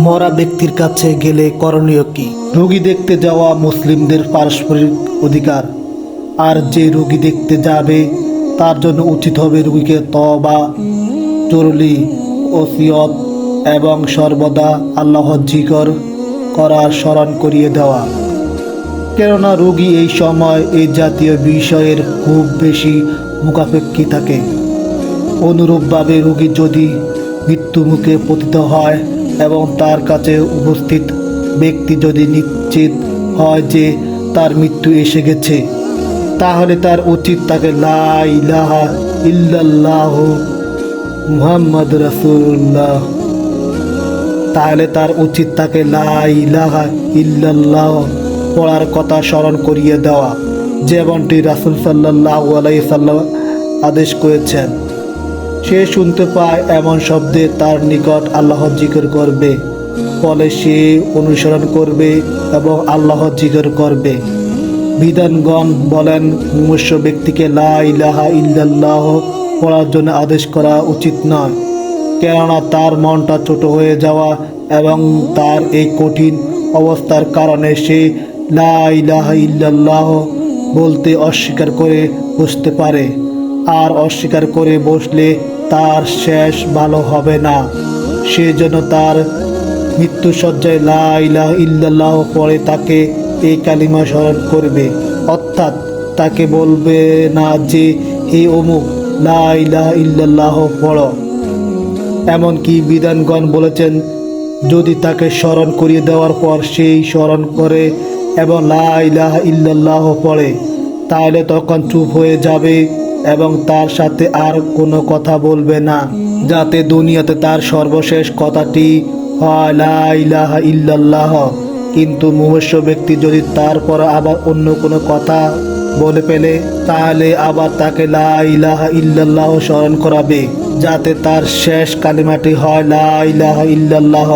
মরা ব্যক্তির কাছে গেলে করণীয় কি? রোগী দেখতে যাওয়া মুসলিমদের পারস্পরিক অধিকার, আর যে রোগী দেখতে যাবে তার জন্য উচিত হবে রোগীকে তওবা, জরুরি ওসিয়ত এবং সর্বদা আল্লাহর জিকির করার স্মরণ করিয়ে দেওয়া। কেননা রোগী এই সময় এই জাতীয় বিষয়ের খুব বেশি মুখাপেক্ষী থাকে। অনুরূপভাবে রোগী যদি মৃত্যুমুখে পতিত হয় এবং তার কাছে উপস্থিত ব্যক্তি যদি নিশ্চিত হয় যে তার মৃত্যু এসে গেছে, তাহলে তার উচিত তাকে লা ইলাহা ইল্লাল্লাহ মুহাম্মদ রাসূলুল্লাহ লা ইলাহা ইল্লাল্লাহ পড়ার কথা স্মরণ করিয়ে দেওয়া, যেমনটি রাসূল সাল্লাল্লাহু আলাইহি সাল্লাম আদেশ করেছেন। সে শুনতে পায় এমন শব্দে তার নিকট আল্লাহর জিকির করবে, ফলে সে অনুসরণ করবে এবং আল্লাহর জিকির করবে। বিদ্বানগণ বলেন, মুমূর্ষু ব্যক্তিকে লা ইলাহা ইল্লাল্লাহ পড়ার জন্য আদেশ করা উচিত নয়, কেননা তার মনটা ছোট হয়ে যাওয়া এবং তার এই কঠিন অবস্থার কারণে সে লা ইলাহা ইল্লাল্লাহ বলতে অস্বীকার করে বসতে পারে, আর অস্বীকার করে বসলে তার শেষ ভালো হবে না। সেজন্য তার মৃত্যুসজ্জায় লা ইলাহা ইল্লাল্লাহ পড়ে তাকে এই কালিমা স্মরণ করবে, অর্থাৎ তাকে বলবে না যে হে অমুক লা ইলাহা ইল্লাল্লাহ পড়ো। এমনকি বিদ্বানগণ বলেছেন, যদি তাকে স্মরণ করিয়ে দেওয়ার পর সেই স্মরণ করে এবং লা ইলাহা ইল্লাল্লাহ পড়ে, তাহলে তখন চুপ হয়ে যাবে এবং তার সাথে আর কোনো কথা বলবে না, যাতে দুনিয়াতে তার সর্বশেষ কথাটি হয় লা ইলাহা ইল্লাল্লাহ। কিন্তু মুমূর্ষু ব্যক্তি যদি তারপর আবার অন্য কোনো কথা বলে ফেলে, তাহলে আবার তাকে লা ইলাহা ইল্লাল্লাহ স্মরণ করাবে, যাতে তার শেষ কালিমাটি হয় লা ইলাহা ইল্লাল্লাহ।